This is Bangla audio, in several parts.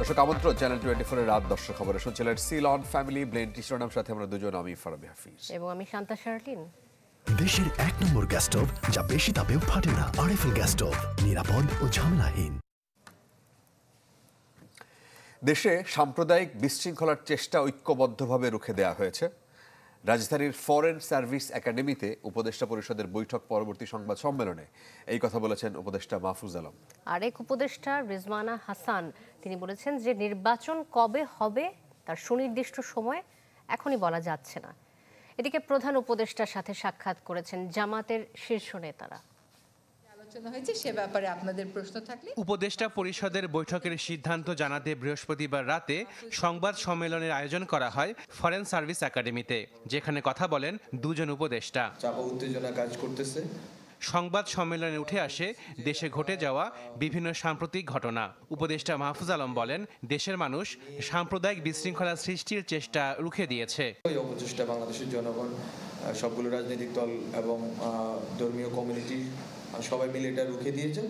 দর্শক আমন্ত্রণ চ্যানেল 24 এর রাত 10 খবরে শুনছিলেন সিলন ফ্যামিলি ব্লেন্ড শিরোনাম সাথে আমরা দুজন, আমি ফারাবি হাফিজ এবং আমি শান্তা শার্লিন। দেশের 1 নম্বর গ্যাস স্টোভ যা বেশি তাপেও ফাটে না। আরএফএল গ্যাস স্টোভ, নিরাপদ ও ঝামেলাহীন। দেশে সাম্প্রদায়িক বিশৃঙ্খলার চেষ্টা ঐক্যবদ্ধভাবে রুখে দেওয়া হয়েছে। রাজধানীর ফরেন সার্ভিস একাডেমিতে উপদেষ্টা পরিষদের বৈঠক পরবর্তী সংবাদ সম্মেলনে এই কথা বলেছেন উপদেষ্টা মাহফুজ আলম। আরেক উপদেষ্টা রিজওয়ানা হাসান তিনি বলেছেন যে নির্বাচন কবে হবে তার সুনির্দিষ্ট সময় এখনই বলা যাচ্ছে না। এদিকে প্রধান উপদেষ্টার সাথে সাক্ষাৎ করেছেন জামাতের শীর্ষ নেতারা। সে ব্যাপারে আপনাদের প্রশ্ন থাকলে উপদেষ্টা পরিষদের বৈঠকের সিদ্ধান্ত জানাতে বৃহস্পতিবার রাতে সংবাদ সম্মেলনের আয়োজন করা হয় ফরেন সার্ভিস একাডেমিতে, যেখানে কথা বলেন দুজন উপদেষ্টা। চাপ উত্তেজনা কাজ করতেছে। সংবাদ সম্মেলনে উঠে আসে দেশে ঘটে যাওয়া বিভিন্ন সাম্প্রতিক ঘটনা। উপদেষ্টা মাহফুজ আলম বলেন, দেশের মানুষ সাম্প্রদায়িক বিশৃঙ্খলা সৃষ্টির চেষ্টা রুখে দিয়েছে। ওই অপচেষ্টা বাংলাদেশের জনগণ, সবগুলো রাজনৈতিক দল এবং ধর্মীয় কমিউনিটি সবাই মিলে এটা রুখে দিয়েছে।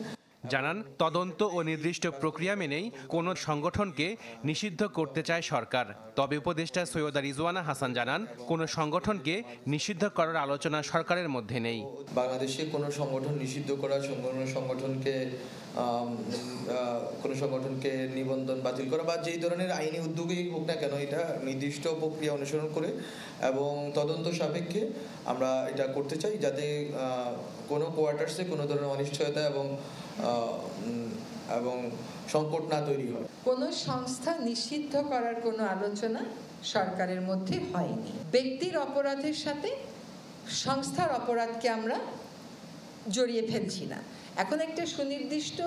জানান, তদন্ত ও নির্দিষ্ট প্রক্রিয়া মেনেই কোনো সংগঠনকে নিষিদ্ধ করতে চায় সরকার। তবে উপদেষ্টা সৈয়দা রিজওয়ানা হাসান জানান, কোনো সংগঠনকে নিষিদ্ধ করার আলোচনা সরকারের মধ্যে নেই। বাংলাদেশে কোনো সংগঠন নিষিদ্ধ করা, কোনো সংগঠনকে নিবন্ধন বাতিল করা বা যেই ধরনের আইনি উদ্যোগেই হোক না কেন, এটা নির্দিষ্ট প্রক্রিয়া অনুসরণ করে এবং তদন্ত সাপেক্ষে আমরা এটা করতে চাই, যাতে কোনো কোয়ার্টার্সে কোনো ধরনের অনিশ্চয়তা এবং সংকট না তৈরি হয়। কোনো সংস্থা নিষিদ্ধ করার কোনো আলোচনা সরকারের মধ্যে হয়নি। ব্যক্তির অপরাধের সাথে সংস্থার অপরাধকে আমরা জড়িয়ে ফেলছি না। এখন একটা সুনির্দিষ্ট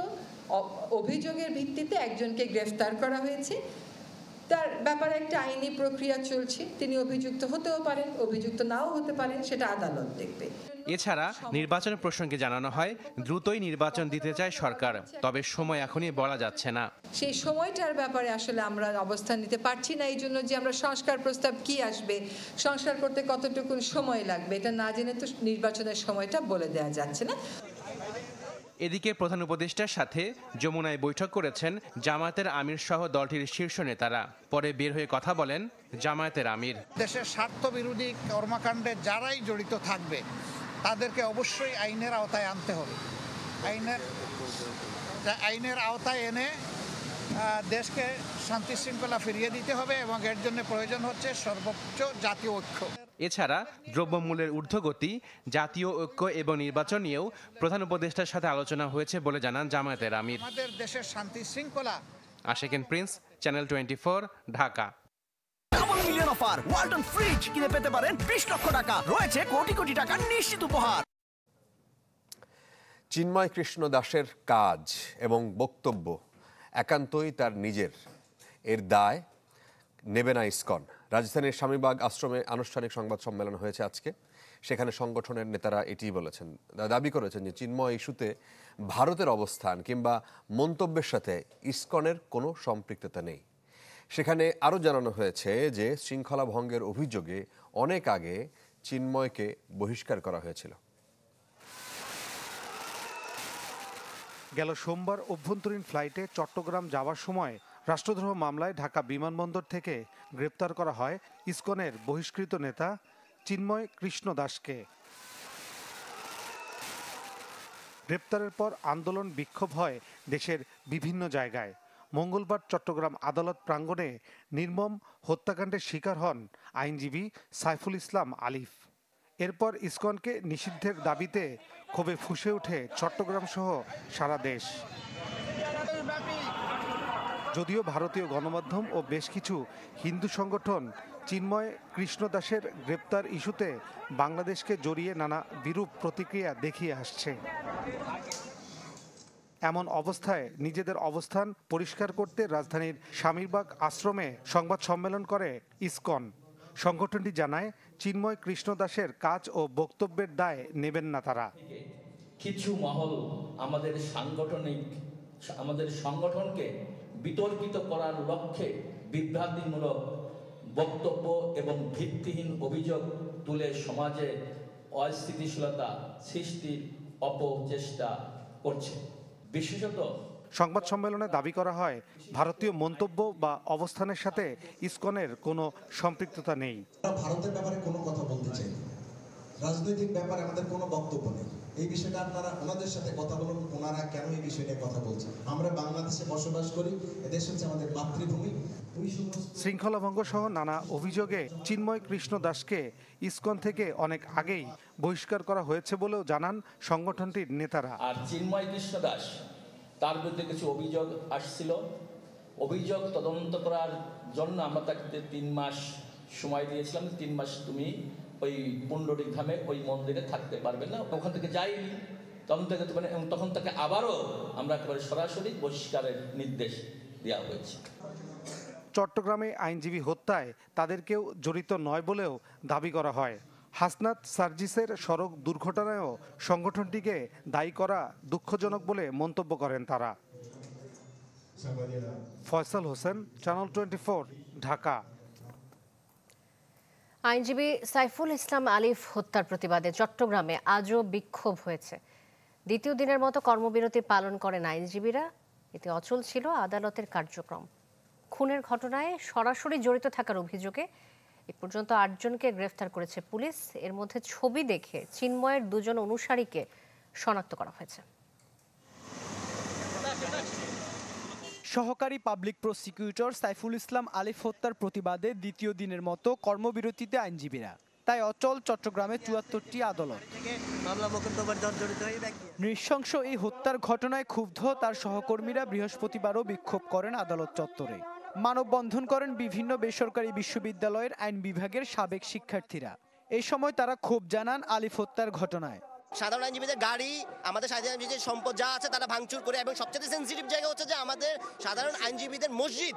অভিযোগের ভিত্তিতে একজনকে গ্রেফতার করা হয়েছে, তার ব্যাপারে একটা আইনি প্রক্রিয়া চলছে। তিনি অভিযুক্ত হতেও পারেন, অভিযুক্ত নাও হতে পারেন, সেটা আদালত দেখবে। এছাড়া নির্বাচন প্রসঙ্গে জানানো হয়, দ্রুতই নির্বাচন দিতে চায় সরকার, তবে সময় এখনই বলা যাচ্ছে না। সেই সময়টার ব্যাপারে আসলে আমরা অবস্থান নিতে পারছি না, এই জন্য যে আমরা সংস্কার প্রস্তাব কি আসবে, সংস্কার করতে কতটুকু সময় লাগবে, এটা না জেনে তো নির্বাচনের সময়টা বলে দেওয়া যাচ্ছে না। এদিকে প্রধান উপদেষ্টার সাথে যমুনায় বৈঠক করেছেন জামায়াতের আমির সহ দলটির শীর্ষ নেতারা। পরে বের হয়ে কথা বলেন জামায়াতের আমির। দেশের স্বার্থ বিরোধী কর্মকাণ্ডে যারাই জড়িত থাকবে তাদেরকে অবশ্যই আইনের আওতায় আনতে হবে। আইনের আওতায় এনে দেশকে শান্তি শৃঙ্খলা ফিরিয়ে দিতে হবে এবং এর জন্য প্রয়োজন হচ্ছে সর্বোচ্চ জাতীয় ঐক্য। এছাড়া দ্রব্যমূল্যের ঊর্ধ্বগতি, জাতীয় ঐক্য এবং নির্বাচন নিয়েও প্রধান উপদেষ্টার সাথে আলোচনা হয়েছে বলে জানান জামায়াতের আমির। আমাদের দেশের শান্তি শৃঙ্খলা। Ashikin Prince, channel 24, Dhaka. Double million offer, Walton fridge কিনে পেতে পারেন 20 লক্ষ টাকা, রয়েছে কোটি কোটি টাকার নিশ্চিত উপহার। চিন্ময় কৃষ্ণ দাসের কাজ এবং বক্তব্য একান্তই তার নিজের, এর দায় নেবে না ইসকন। রাজধানীর স্বামীবাগ আশ্রমে আনুষ্ঠানিক সংবাদ সম্মেলন হয়েছে আজকে। সেখানে সংগঠনের নেতারা এটিই বলেছেন, দাবি করেছেন যে চিন্ময় ইস্যুতে ভারতের অবস্থান কিংবা মন্তব্যের সাথে ইসকনের কোনো সম্পৃক্ততা নেই। সেখানে আরও জানানো হয়েছে যে শৃঙ্খলা ভঙ্গের অভিযোগে অনেক আগে চিন্ময়কে বহিষ্কার করা হয়েছিল। গেল সোমবার অভ্যন্তরীণ ফ্লাইটে চট্টগ্রাম যাওয়ার সময় রাষ্ট্রদ্রোহ মামলায় ঢাকা বিমানবন্দর থেকে গ্রেপ্তার করা হয় ইসকনের বহিষ্কৃত নেতা চিন্ময় কৃষ্ণ দাসকে। গ্রেপ্তারের পর আন্দোলন বিক্ষোভ হয় দেশের বিভিন্ন জায়গায়। মঙ্গলবার চট্টগ্রাম আদালত প্রাঙ্গণে নির্মম হত্যাকাণ্ডের শিকার হন আইনজীবী সাইফুল ইসলাম আলিফ। এরপর ইসকনকে নিষিদ্ধের দাবিতে ক্ষোভে ফুঁসে ওঠে চট্টগ্রাম সহ সারা দেশ। যদিও ভারতীয় গণমাধ্যম ও বেশ কিছু হিন্দু সংগঠন চিন্ময় কৃষ্ণ দাসের গ্রেপ্তার ইস্যুতে বাংলাদেশকে জড়িয়ে নানা বিরূপ প্রতিক্রিয়া দেখিয়ে আসছে। এমন অবস্থায় নিজেদের অবস্থান পরিষ্কার করতে রাজধানীর স্বামীবাগ আশ্রমে সংবাদ সম্মেলন করে ইসকন। সংগঠনটি জানায়, চিন্ময় কৃষ্ণ দাসের কাজ ও বক্তব্যের দায় নেবেন না তারা। কিছু মহল আমাদের সংগঠনকে বিতর্কিত করার লক্ষ্যে বিভ্রান্তিমূলক বক্তব্য এবং ভিত্তিহীন অভিযোগ তুলে সমাজে অস্থিতিশীলতা সৃষ্টির অপচেষ্টা করছে। বিশেষত সংবাদ সম্মেলনে দাবি করা হয় ভারতীয় মন্তব্য বা অবস্থানের সাথে ইসকনের কোনো সম্পৃক্ততা নেই। ভারতের ব্যাপারে কোনো কথা বলতে চাই না, রাজনৈতিক ব্যাপারে আমাদের কোনো বক্তব্য নেই। এই বিষয়টা আপনারা ওনাদের সাথে কথা বলুন, ওনারা কেন এই বিষয়টা কথা বলছেন। আমরা বাংলাদেশে বসবাস করি, এদেশ হচ্ছে আমাদের মাতৃভূমি। শৃঙ্খলাভঙ্গ সহ নানা অভিযোগে চিন্ময় কৃষ্ণ দাসকে ইসকন থেকে অনেক আগেই বহিষ্কার করা হয়েছে বলেও জানান সংগঠনটির নেতারা। আর চিন্ময় কৃষ্ণ দাস, তার বিরুদ্ধে কিছু অভিযোগ আসছিল, অভিযোগ তদন্ত করার জন্য আমরা তাকে 3 মাস সময় দিয়েছিলাম। 3 মাস তুমি ওই পুণ্ডরিক ধামে ওই মন্দিরে থাকতে পারবে না। ওখান থেকে যাইনি, তখন তাকে আবারও আমরা একেবারে সরাসরি বহিষ্কারের নির্দেশ দেওয়া হয়েছে। চট্টগ্রামে আইনজীবী হত্যায় তাদের কেউ জড়িত নয় বলেও দাবি করা হয়। হাসনাত সার্জিসের সড়ক দুর্ঘটনায়ও সংগঠনটিকে দায়ী করা দুঃখজনক বলে মন্তব্য করেন তারা। ফয়সাল হোসেন, চ্যানেল 24, ঢাকা। আইনজীবী সাইফুল ইসলাম আলিফ হত্যার প্রতিবাদে চট্টগ্রামে আজও বিক্ষোভ হয়েছে। দ্বিতীয় দিনের মতো কর্মবিরতি পালন করেন আইনজীবীরা। এতে অচল ছিল আদালতের কার্যক্রম। খুনের ঘটনায় সরাসরি জড়িত থাকার অভিযোগে এ পর্যন্ত 8 জনকে গ্রেফতার করেছে পুলিশ। এর মধ্যে ছবি দেখে চিন্ময়ের 2 জন অনুসারীকে শনাক্ত করা হয়েছে। সহকারী পাবলিক প্রসিকিউটর সাইফুল ইসলাম আলিফ হত্যার প্রতিবাদে দ্বিতীয় দিনের মতো কর্মবিরতিতে আইনজীবীরা। তাই অচল চট্টগ্রামে 74টি আদালত। নৃশংস এই হত্যার ঘটনায় ক্ষুব্ধ তার সহকর্মীরা বৃহস্পতিবারও বিক্ষোভ করেন আদালত চত্বরে। মানববন্ধন করেন বিভিন্ন বেসরকারি বিশ্ববিদ্যালয়ের আইন বিভাগের সাবেক শিক্ষার্থীরা। এই সময় তারা ক্ষোভ জানান আলিফ হত্যার ঘটনায়। সাধারণ আইনজীবীদের গাড়ি, আমাদের সাধারণ আইনজীবীদের সম্পদ যা আছে তারা ভাঙচুর করে, এবং সবচেয়ে সেন্সিটিভ জায়গা হচ্ছে যে আমাদের সাধারণ আইনজীবীদের মসজিদ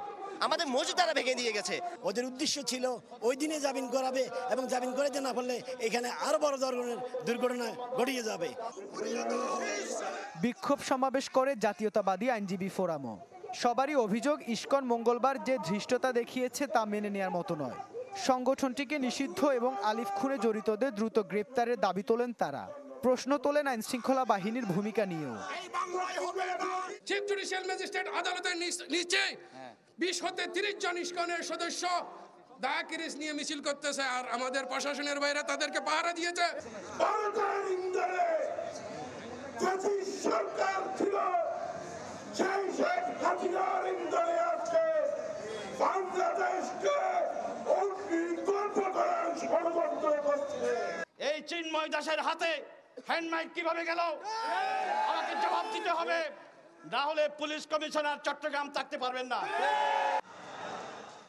তারা ভেঙে দিয়ে গেছে। ওদের উদ্দেশ্য ছিল ওই দিনে জামিন করাবে, এবং জামিন করাতে না পারলে এখানে আরো বড় ধরনের দুর্ঘটনা ঘটিয়ে যাবে। বিক্ষোভ সমাবেশ করে জাতীয়তাবাদী আইনজীবী ফোরামও। সবারই অভিযোগ, ইসকন মঙ্গলবার যে ধৃষ্টতা দেখিয়েছে তা মেনে নেওয়ার মতো নয়। সংগঠনটিকে নিষিদ্ধ এবং আলিফ খুনে জড়িতদের দ্রুত গ্রেপ্তারের দাবি তোলেন তারা। প্রশ্ন তোলেন আইন শৃঙ্খলা বাহিনীর ভূমিকা নিয়েও। চিফ জুডিশিয়াল ম্যাজিস্ট্রেট আদালতের নিচে 20 হতে 30 জন ইসকনের সদস্য দায়াকিরিস নিয়ে মিছিল করতেছে, আর আমাদের প্রশাসনের বাইরে তাদেরকে পাহারা দিয়েছে। সরকার ছিল সেই শেখ হাসিনার ইন্ধনে আজকে বাংলাদেশকে অগ্নিগর্ভ করার ষড়যন্ত্র করছে। এই চিন্ময় দাসের হাতে হ্যান্ডমাইক কিভাবে গেল আমাকে জবাব দিতে হবে, না হলে পুলিশ কমিশনার চট্টগ্রাম থাকতে পারবেন না।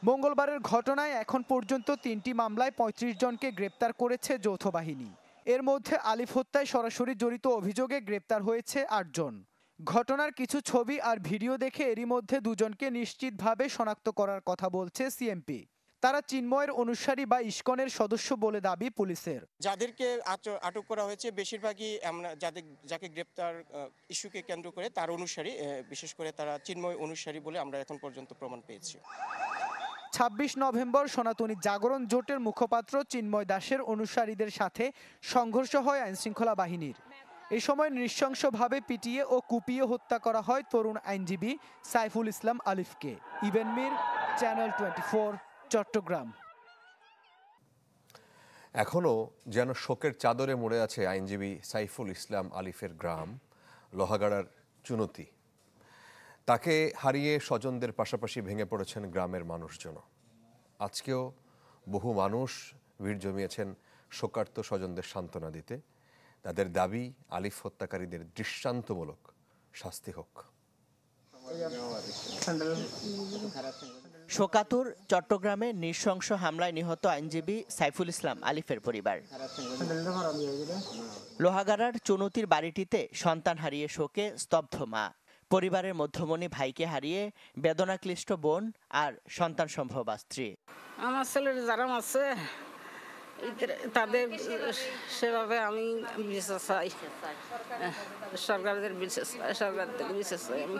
মঙ্গলবারের ঘটনায় এখন পর্যন্ত 3টি মামলায় 35 জনকে গ্রেপ্তার করেছে যৌথ বাহিনী। এর মধ্যে আলিফ হত্যায় সরাসরি জড়িত অভিযোগে গ্রেপ্তার হয়েছে 8 জন। ঘটনার কিছু ছবি আর ভিডিও দেখে এরই মধ্যে 2 জনকে নিশ্চিতভাবে শনাক্ত করার কথা বলছে সিএমপি। তারা চিন্ময়ের অনুসারী বা ইসকনের সদস্য বলে দাবি পুলিশের। যাদেরকে আটক করা হয়েছে বেশিরভাগই আমরা যাকে গ্রেপ্তার ইস্যুকে কেন্দ্র করে তার অনুসারী, বিশেষ করে তারা চিন্ময় অনুসারী বলে আমরা এখন পর্যন্ত প্রমাণ পেয়েছি। 26 নভেম্বর সনাতনী জাগরণ জোটের মুখপাত্র চিন্ময় দাসের অনুসারীদের সাথে সংঘর্ষ হয় আইনশৃঙ্খলা বাহিনীর। এই সময় নৃশংসভাবে পিটিয়ে ও কুপিয়ে হত্যা করা হয় তরুণ আইনজীবী সাইফুল ইসলাম আলিফকে। ইবেন মির, চ্যানেল 24, চট্টগ্রাম। এখনও যেন শোকের চাদরে মুড়ে আছে আইনজীবী সাইফুল ইসলাম আলিফের গ্রাম লোহাগাড়ার চুনতি। তাকে হারিয়ে স্বজনদের পাশাপাশি ভেঙে পড়েছেন গ্রামের মানুষজন। আজকেও বহু মানুষ ভিড় জমিয়েছেন শোকার্ত স্বজনদের সান্ত্বনা দিতে। তাদের দাবি, আলিফ হত্যাকারীদের দৃষ্টান্তমূলক শাস্তি হোক। শোকাতুর চট্টগ্রামে নৃশংস হামলায় নিহত আইনজীবী সাইফুল ইসলাম আলিফের পরিবার। লোহাগাড়ার চুনতির বাড়িটিতে সন্তান হারিয়ে শোকে স্তব্ধ মা। পরিবারের মধ্যমণি ভাইকে হারিয়ে বেদনাক্লিষ্ট বোন আর সন্তান সম্ভব স্ত্রী। আমার ছেলের যারা আছে তাদের সেভাবে আমি বিচার চাই, সরকারদের বিচার চাই আমি।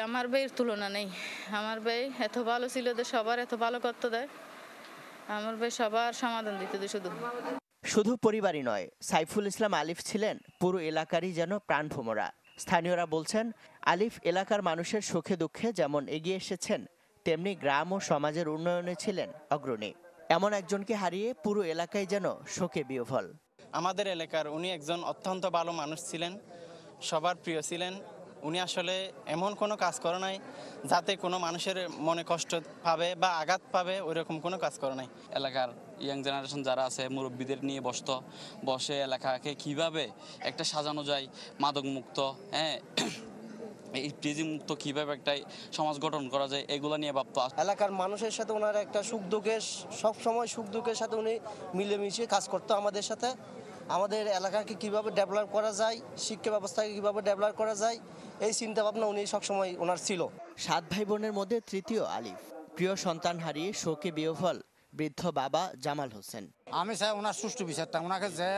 আমার ভাইয়ের তুলনা নেই। আমার ভাই এত ভালো ছিল যে সবার এত ভালো করতে দেয়। আমার ভাই সবার সমাধান দিতে দেয়। শুধু পরিবারই নয়, সাইফুল ইসলাম আলিফ ছিলেন পুরো এলাকারই যেন প্রাণভোমরা। স্থানীয়রা বলছেন, আলিফ এলাকার মানুষের সুখে দুঃখে যেমন এগিয়ে এসেছেন, তেমনি গ্রাম ও সমাজের উন্নয়নে ছিলেন অগ্রণী। এমন একজনকে হারিয়ে পুরো এলাকায় যেন শোকে বিহ্বল। আমাদের এলাকার উনি একজন অত্যন্ত ভালো মানুষ ছিলেন, সবার প্রিয় ছিলেন। উনি আসলে এমন কোনো কাজ করে নাই যাতে কোনো মানুষের মনে কষ্ট পাবে বা আঘাত পাবে, ওইরকম কোনো কাজ করে নাই। এলাকার ইয়াং জেনারেশন যারা আছে মুরব্বীদের নিয়ে বসে এলাকাকে কিভাবে একটা সাজানো যায়, মাদক মুক্ত, হ্যাঁ এই ড্রিজিং মুক্ত কিভাবে একটা সমাজ গঠন করা যায়, এগুলো নিয়ে ভাবতো। এলাকার মানুষের সাথে ওনার একটা সুখ দুঃখের, সবসময় সুখ দুঃখের সাথে উনি মিলেমিশে কাজ করতো আমাদের সাথে। আমাদের এলাকাকে কিভাবে ডেভেলপ করা যায়, শিক্ষা ব্যবস্থাকে কিভাবে ডেভেলপ করা যায়, এই চিন্তা ভাবনা উনি সবসময় ওনার ছিল। 7 ভাই বোনের মধ্যে তৃতীয় আলিফ। প্রিয় সন্তান হারিয়ে শোকে বিহ্বল বৃদ্ধ বাবা জামাল হোসেন। আমি চাই ওনার সুষ্ঠু বিচারটা, ওনাকে যে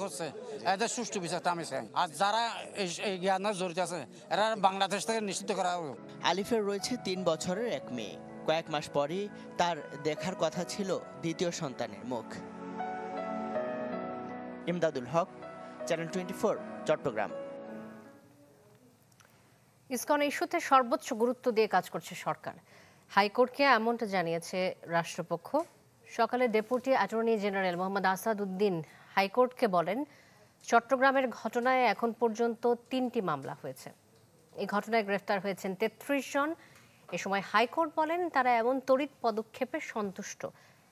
করছে এদের সুষ্ঠু বিচারটা আমি চাই। আর যারা এই জ্ঞানের জড়িত আছে এরা বাংলাদেশ থেকে নিষিদ্ধ করা হবে। আলিফের রয়েছে 3 বছরের এক মেয়ে। কয়েক মাস পরই তার দেখার কথা ছিল দ্বিতীয় সন্তানের মুখ। ইমদাদুল হক, চ্যানেল 24, চট্টগ্রাম। ইসকন ইস্যুতে সর্বোচ্চ গুরুত্ব দিয়ে কাজ করছে সরকার। হাইকোর্টকে এমনটা জানিয়েছে রাষ্ট্রপক্ষ। সকালে deputy attorney general Mohammad Asad Uddin হাইকোর্টকে বলেন, চট্টগ্রামের ঘটনায় এখন পর্যন্ত 3টি মামলা হয়েছে। এই ঘটনায় গ্রেফতার হয়েছেন 33 জন। এ সময় হাইকোর্ট বলেন, তারা এমন তড়িৎ পদক্ষেপে সন্তুষ্ট,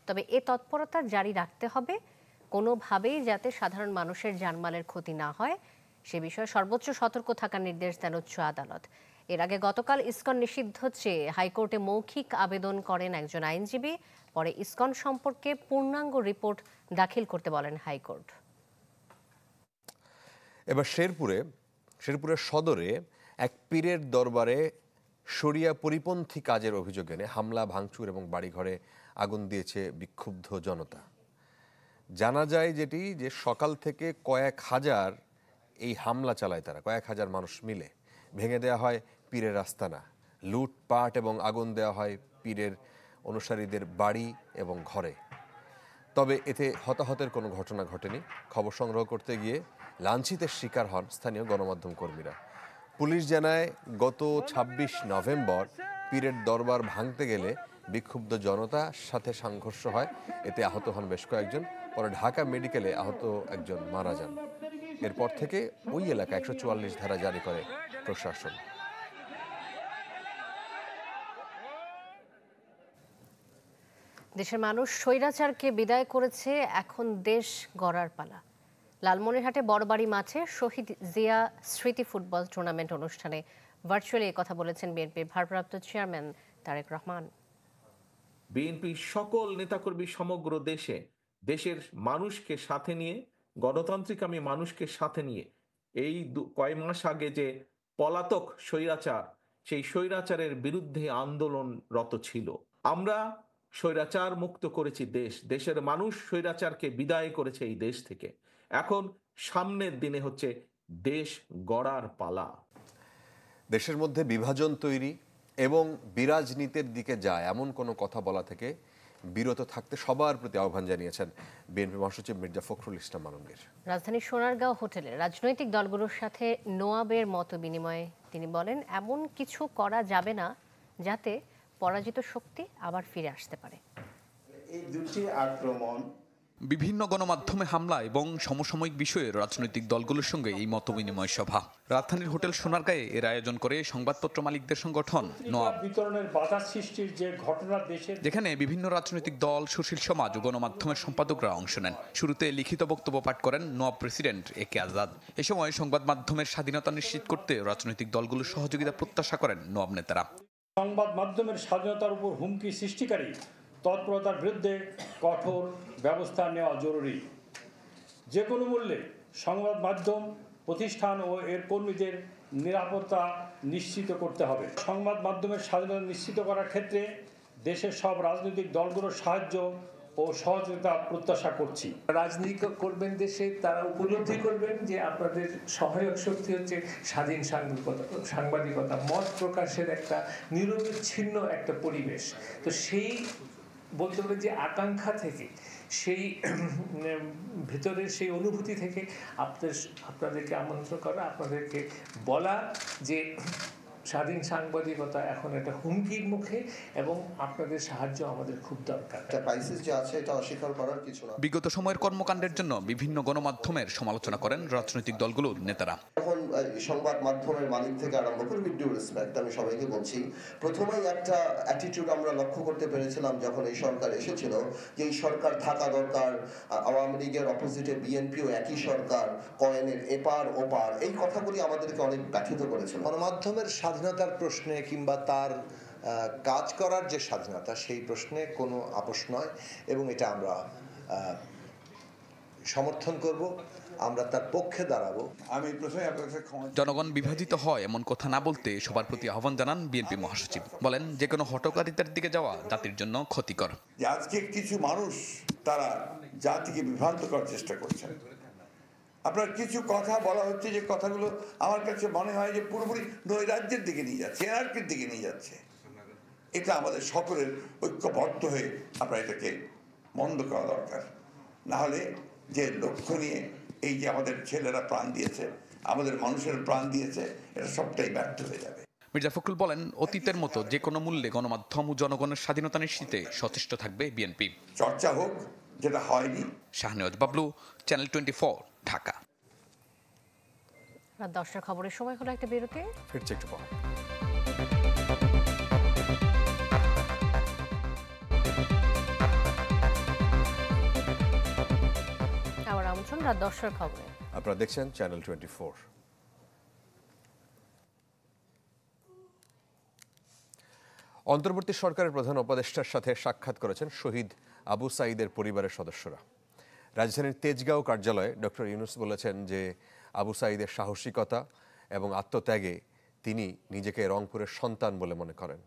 তবে এ তৎপরতা জারি রাখতে হবে, কোনোভাবেই যাতে সাধারণ মানুষের জানমালের ক্ষতি না হয় সে বিষয়ে সর্বোচ্চ সতর্ক থাকার নির্দেশ দেন উচ্চ আদালত। এর আগে গতকাল ইসকন নিষিদ্ধ চেয়ে হাইকোর্টে মৌখিক আবেদন করেন একজন আইনজীবী। পরে ইসকন সম্পর্কে পূর্ণাঙ্গ রিপোর্ট দাখিল করতে বলেন হাইকোর্ট। এবার শেরপুরের সদরে এক পীরের দরবারে শরিয়া পরিপন্থী কাজের অভিযোগ এনে হামলা, ভাঙচুর এবং বাড়িঘরে আগুন দিয়েছে বিক্ষুব্ধ জনতা। জানা যায় যে সকাল থেকে কয়েক হাজার এই হামলা চালায় তারা, কয়েক হাজার মানুষ মিলে। ভেঙে দেওয়া হয় পীরের আস্তানা, লুটপাট এবং আগুন দেওয়া হয় পীরের অনুসারীদের বাড়ি এবং ঘরে। তবে এতে হতাহতের কোনো ঘটনা ঘটেনি। খবর সংগ্রহ করতে গিয়ে লাঞ্ছিতের শিকার হন স্থানীয় গণমাধ্যম কর্মীরা। পুলিশ জানায়, গত 26 নভেম্বর পীরের দরবার ভাঙতে গেলে বিক্ষুব্ধ জনতার সাথে সংঘর্ষ হয়। এতে আহত হন বেশ কয়েকজন। পরে ঢাকা মেডিকেলে আহত একজন মারা যান। এরপর থেকে ওই এলাকায় 144 ধারা জারি করে প্রশাসন। দেশের মানুষ স্বৈরাচারকে বিদায় করেছে, এখন দেশ গড়ার পালা। লালমনিরহাটে বড়বাড়ি মাঠে শহীদ জিয়া স্মৃতি ফুটবল টুর্নামেন্ট অনুষ্ঠানে ভার্চুয়ালি কথা বলেছেন বিএনপির ভারপ্রাপ্ত চেয়ারম্যান তারেক রহমান। বিএনপির সকল নেতাকর্মী সমগ্র দেশের মানুষকে সাথে নিয়ে, গণতান্ত্রিক আমি মানুষকে সাথে নিয়ে এই কয়েক মাস আগে যে পলাতক স্বৈরাচার, সেই স্বৈরাচারের বিরুদ্ধে আন্দোলনরত ছিল। আমরা স্বৈরাচার মুক্ত করেছি দেশের মানুষ স্বৈরাচারকে বিদায় করেছে এই দেশ থেকে। এখন সামনের দিনে হচ্ছে দেশ গড়ার পালা। দেশের মধ্যে বিভাজন তৈরি এবং বিরাজনীতির দিকে যায় এমন কোনো কথা বলা থেকে বিরত থাকতে সবার প্রতি আহ্বান জানিয়েছেন বিএনপি মহাসচিব মির্জা ফখরুল ইসলাম আলমগীর। রাজধানীর সোনারগাঁও হোটেলে রাজনৈতিক দলগুলোর সাথে নোয়াবের মত বিনিময়ে তিনি বলেন, এমন কিছু করা যাবে না যাতে পরাজিত শক্তি আবার ফিরে আসতে পারে। এই দুটি আক্রমণ, বিভিন্ন গণমাধ্যমে হামলা এবং সমসাময়িক বিষয়ে রাজনৈতিক দলগুলোর সঙ্গে এই মতবিনিময় সভা রাজধানীর হোটেল সোনারগাঁয়ে এর আয়োজন করে সংবাদপত্র মালিকদের সংগঠন নোয়াব বিতরণের বাধা সৃষ্টির যে ঘটনা দেশে, যেখানে বিভিন্ন রাজনৈতিক দল, সুশীল সমাজ ও গণমাধ্যমের সম্পাদকরা অংশ নেন। শুরুতে লিখিত বক্তব্য পাঠ করেন নোয়াব প্রেসিডেন্ট একে আজাদ। এ সময় সংবাদ মাধ্যমের স্বাধীনতা নিশ্চিত করতে রাজনৈতিক দলগুলোর সহযোগিতা প্রত্যাশা করেন নোয়াব নেতারা। সংবাদ মাধ্যমের স্বাধীনতার উপর হুমকি সৃষ্টিকারী তৎপরতার বিরুদ্ধে কঠোর ব্যবস্থা নেওয়া জরুরি। যে কোনো মূল্যে সংবাদ মাধ্যম প্রতিষ্ঠান ও এর কর্মীদের নিরাপত্তা নিশ্চিত করতে হবে। সংবাদ মাধ্যমের স্বাধীনতা নিশ্চিত করার ক্ষেত্রে দেশের সব রাজনৈতিক দলগুলোর সাহায্য ও সহযোগিতা প্রত্যাশা করছি। রাজনীতি করবেন দেশে, তারা উপলব্ধি করবেন যে আপনাদের সহায়ক শক্তি হচ্ছে স্বাধীন সাংবাদিকতা, মত প্রকাশের একটা নিরবিচ্ছিন্ন একটা পরিবেশ। তো সেই বলতে হবে যে আকাঙ্ক্ষা থেকে সেই ভেতরের সেই অনুভূতি থেকে আপনাদেরকে আমন্ত্রণ করা, আপনাদেরকে বলা যে স্বাধীন সাংবাদিকতা এখন একটা হুমকির মুখে এবং আপনাদের সাহায্য আমাদের খুব দরকার। ক্রাইসিস যে আছে এটা অস্বীকার করার কিছু না। বিগত সময়ের কর্মকাণ্ডের জন্য বিভিন্ন গণমাধ্যমের সমালোচনা করেন রাজনৈতিক দলগুলোর নেতারা। এখন সংবাদ মাধ্যমের মালিক থেকে আরম্ভ করে উইথ ডিউ রেসপেক্ট আমি সবাইকে বলছি, প্রথমেই একটা অ্যাটিটিউড আমরা লক্ষ্য করতে পেরেছিলাম যখন এই সরকার এসেছিল, যে এই সরকার থাকা দরকার, আওয়ামী লীগের অপোজিটে বিএনপিও একই সরকার, কয়েনের এপার ওপার, এই কথাগুলি আমাদেরকে অনেক ব্যথিত করেছিল। গণমাধ্যমের স্বাধীনতার প্রশ্নে কিংবা তার কাজ করার যে স্বাধীনতা সেই প্রশ্নে কোনো আপোষ নয় এবং এটা আমরা সমর্থন করব, আমরা তার পক্ষে দাঁড়াবো। আমি প্রথমে জনগণ বিভাজিত হয় এমন কথা না বলতে সবার প্রতি আহ্বান জানান বিএনপি মহাসচিব। বলেন, যে কোনো হটকারিতার দিকে যাওয়া জাতির জন্য ক্ষতিকর। আজকে কিছু মানুষ তারা জাতিকে বিভ্রান্ত করার চেষ্টা করছেন। আপনার কিছু কথা বলা হচ্ছে যে কথাগুলো আমার কাছে মনে হয় যে পুরোপুরি নৈরাজ্যের দিকে নিয়ে যাচ্ছে, এনার্কির দিকে নিয়ে যাচ্ছে। এটা আমাদের সকলের ঐক্যবদ্ধ হয়ে আমরা এটাকে বন্ধ করা দরকার। না হলে যে লক্ষ্য নিয়ে এই যে আমাদের ছেলেরা প্রাণ দিয়েছে, আমাদের মানুষের প্রাণ দিয়েছে, এটা সবটাই ব্যর্থ হয়ে যাবে। মির্জা ফখরুল বলেন, অতীতের মতো যে কোনো মূল্যে গণমাধ্যম ও জনগণের স্বাধীনতা নিশ্চিতে সচেষ্ট থাকবে বিএনপি। চর্চা হোক, যেটা হয়নি। শাহনেওয়াজ বাবলু, চ্যানেল 24, ঢাকা। রাত 10টার খবরের সময় হলো একটা বিরতি, ফিরছে একটু পর। আমার আমন্ত্রণ রাত 10টার খবরে। আপনারা দেখছেন চ্যানেল 24। অন্তর্বর্তী সরকারের প্রধান উপদেষ্টার সাথে সাক্ষাৎ করেছেন শহীদ আবু সাঈদের পরিবারের সদস্যরা। রাজধানীর তেজগাঁও কার্যালয়ে ডক্টর ইউনূস বলেছেন যে আবু সাঈদের সাহসিকতা এবং আত্মত্যাগে তিনি নিজেকে রংপুরের সন্তান বলে মনে করেন।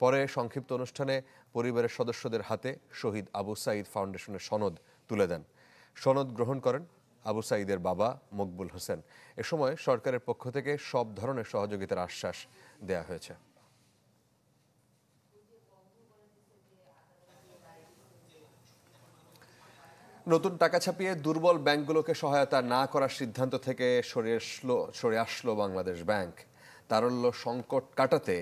পরে সংক্ষিপ্ত অনুষ্ঠানে পরিবারের সদস্যদের হাতে শহীদ আবু সাঈদ ফাউন্ডেশনের সনদ তুলে দেন। সনদ গ্রহণ করেন আবু সাঈদের বাবা মকবুল হোসেন। এ সময় সরকারের পক্ষ থেকে সব ধরনের সহযোগিতার আশ্বাস দেয়া হয়েছে। নতুন টাকা ছাপিয়ে দুর্বল ব্যাংকগুলোকে সহায়তা না করার সিদ্ধান্ত থেকে সরে আসলো বাংলাদেশ ব্যাংক। তারল্য সংকট কাটাতে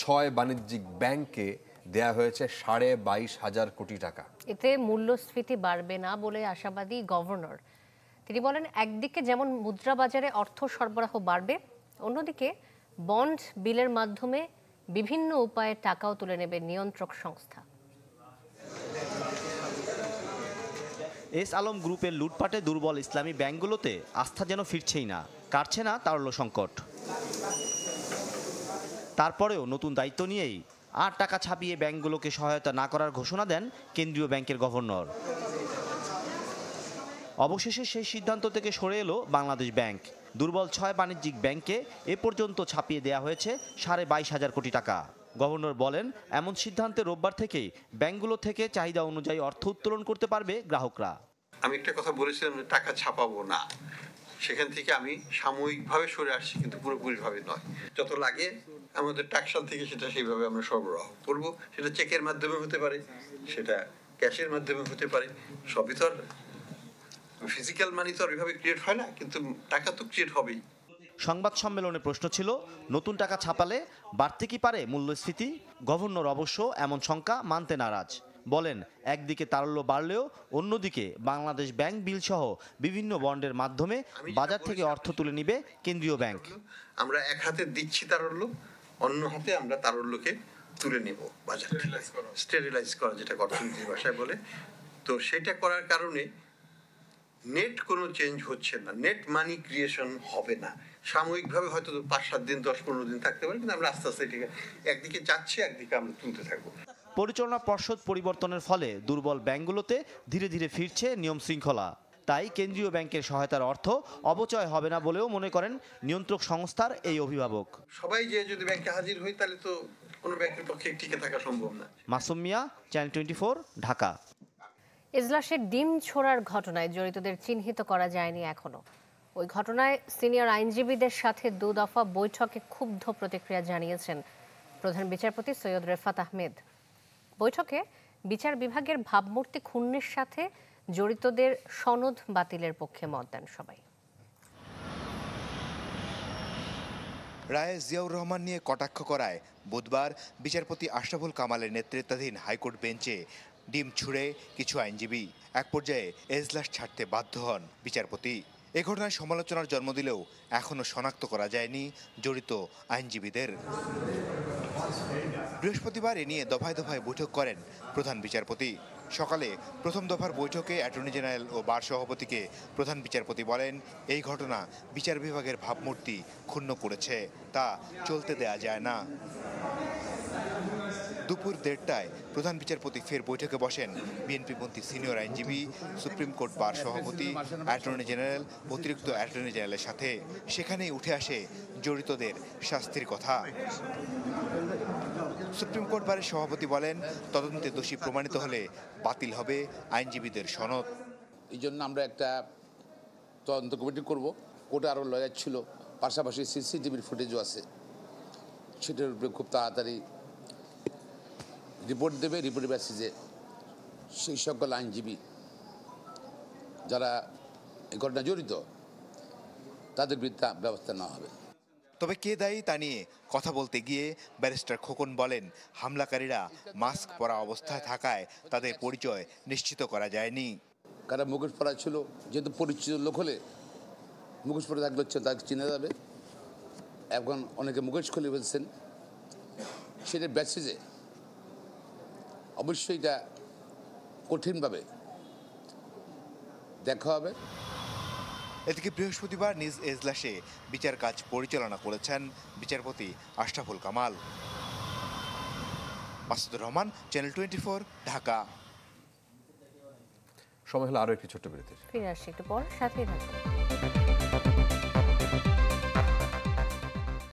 6 বাণিজ্যিক ব্যাংককে দেয়া হয়েছে 22,500 কোটি টাকা। এতে মূল্যস্ফীতি বাড়বে না বলে আশাবাদী গভর্নর। তিনি বলেন, একদিকে যেমন মুদ্রা বাজারে অর্থ সরবরাহ বাড়বে, অন্যদিকে বন্ড বিলের মাধ্যমে বিভিন্ন উপায়ে টাকাও তুলে নেবে নিয়ন্ত্রক সংস্থা। এস আলম গ্রুপের লুটপাটে দুর্বল ইসলামী ব্যাংকগুলোতে আস্থা যেন ফিরছেই না, কাটছে না তারল্য সংকট। তারপরেও নতুন দায়িত্ব নিয়েই আর টাকা ছাপিয়ে ব্যাংকগুলোকে সহায়তা না করার ঘোষণা দেন কেন্দ্রীয় ব্যাংকের গভর্নর। অবশেষে সেই সিদ্ধান্ত থেকে সরে এলো বাংলাদেশ ব্যাংক। দুর্বল 6 বাণিজ্যিক ব্যাংকে এ পর্যন্ত ছাপিয়ে দেয়া হয়েছে 22,500 কোটি টাকা। গভর্নর বলেন, এমন সিদ্ধান্তে রোববার থেকেই ব্যাংকগুলো থেকে চাহিদা অনুযায়ী অর্থ উত্তোলন করতে পারবে গ্রাহকরা। আমি একটা কথা বলেছিলাম যে টাকা ছাপাবো না, সেখান থেকে আমি সাময়িকভাবে সরে আসছি, কিন্তু পুরোপুরিভাবে নয়। যত লাগে আমাদের টাকশাল থেকে সেটা সেইভাবে আমরা সরবরাহ করব। সেটা চেকের মাধ্যমে হতে পারে, সেটা ক্যাশের মাধ্যমে হতে পারে। সবই তো আর ফিজিক্যাল মানি তো আর ওইভাবে ক্রিয়েট হয় না, কিন্তু টাকা তো ক্রিয়েট হবেই। সংবাদ সম্মেলনে প্রশ্ন ছিল, নতুন টাকা ছাপালে বাড়তে কি পারে মূল্যস্ফীতি? গভর্নর অবশ্য এমন শঙ্কা মানতে নারাজ। বলেন, একদিকে তারল্য বাড়লেও অন্যদিকে বাংলাদেশ ব্যাংক বিল সহ বিভিন্ন বন্ডের মাধ্যমে বাজার থেকে অর্থ তুলে নিবে কেন্দ্রীয় ব্যাংক। আমরা এক হাতে দিচ্ছি তারল্য, অন্য হাতে আমরা তারল্যকে তুলে নেব বাজার থেকে, স্টেরিলাইজ করা, যেটা অর্থনীতির ভাষায় বলে। তো সেটা করার কারণে নেট কোনো চেঞ্জ হচ্ছে না, নেট মানি ক্রিয়েশন হবে না। সাময়িকভাবে হয়তো 5-7 দিন 10-15 দিন থাকতে পারে, কিন্তু আমরা আস্তে আস্তে এটাকে একদিকে যাচ্ছি, একদিকে আমরা তুলতে থাকবো। পরিচালনা পর্ষদ পরিবর্তনের ফলে দুর্বল ব্যাংকগুলোতে ধীরে ধীরে ফিরছে নিয়ম শৃঙ্খলা। তাই কেন্দ্রীয় ব্যাংকের সহায়তার অর্থ অপচয় হবে না বলেও মনে করেন নিয়ন্ত্রক সংস্থার এই অভিভাবক। সবাই যে যদি ব্যাংকে হাজির হই, তাহলে তো কোনো ব্যাংকের পক্ষে টিকে থাকা সম্ভব না। মাসুম মিয়া, চ্যানেল 24, ঢাকা। এজলাসের ডিম ছোড়ার ঘটনায় জড়িতদের চিহ্নিত করা যায়নি এখনো। ওই ঘটনায় সিনিয়র আইনজীবীদের সাথে 2 দফা বৈঠকে ক্ষুব্ধ প্রতিক্রিয়া জানিয়েছেন প্রধান বিচারপতি সৈয়দ রেফাত আহমেদ। বৈঠকে বিচার বিভাগের ভাবমূর্তি ক্ষুণ্ণের সাথে জড়িতদের সনদ বাতিলের পক্ষে মত দেন সবাই। রায়ে জিয়াউর রহমান নিয়ে কটাক্ষ করায় বুধবার বিচারপতি আশরাফুল কামালের নেতৃত্বাধীন হাইকোর্ট বেঞ্চে ডিম ছুঁড়ে কিছু আইনজীবী এক পর্যায়ে এজলাস ছাড়তে বাধ্য হন বিচারপতি। এ ঘটনায় সমালোচনার জন্ম দিলেও এখনও শনাক্ত করা যায়নি জড়িত আইনজীবীদের। বৃহস্পতিবার এ নিয়ে দফায় দফায় বৈঠক করেন প্রধান বিচারপতি। সকালে প্রথম দফার বৈঠকে অ্যাটর্নি জেনারেল ও বার সভাপতিকে প্রধান বিচারপতি বলেন, এই ঘটনা বিচার বিভাগের ভাবমূর্তি ক্ষুণ্ণ করেছে, তা চলতে দেয়া যায় না। দুপুর 1:30টায় প্রধান বিচারপতি ফের বৈঠকে বসেন বিএনপিপন্থী সিনিয়র আইনজীবী, সুপ্রিম কোর্ট বার সভাপতি, অ্যাটর্নি জেনারেল, অতিরিক্ত অ্যাটর্নি জেনারেলের সাথে। সেখানেই উঠে আসে জড়িতদের শাস্তির কথা। সুপ্রিম কোর্ট বারের সভাপতি বলেন, তদন্তে দোষী প্রমাণিত হলে বাতিল হবে আইনজীবীদের সনদ। এই জন্য আমরা একটা তদন্ত কমিটি করব। কোর্টে আরও লয়ার ছিল, পাশাপাশি সিসিটিভির ফুটেজও আছে, সেটার উপরে খুব তাড়াতাড়ি রিপোর্ট দেবে। রিপোর্টের বেসিসে সেই সকল আইনজীবী যারা এই ঘটনা জড়িত তাদের বিরুদ্ধে ব্যবস্থা নেওয়া হবে। তবে কে দায়ী তা নিয়ে কথা বলতে গিয়ে ব্যারিস্টার খোকন বলেন, হামলাকারীরা মাস্ক পরা অবস্থায় থাকায় তাদের পরিচয় নিশ্চিত করা যায়নি। কারা মুখোশ পরা ছিল, যেহেতু পরিচিত লোক হলে মুখোশ পরে থাকলে হচ্ছে তাকে চিনে যাবে। এখন অনেকে মুখোশ খুলে ফেলছেন, সেটার বেসিসে অবশ্যই এটা কঠিনভাবে দেখা হবে। এদিকে বৃহস্পতিবার নিজ এজলাসে বিচার কাজ পরিচালনা করেছেন বিচারপতি আশরাফুল কামাল। মাসুদুর রহমান, চ্যানেল 24, ঢাকা। সময় হলো আরো একটি ছোট্ট বিরতি। ফিরে আসছি একটু পর, সাথেই থাকুন।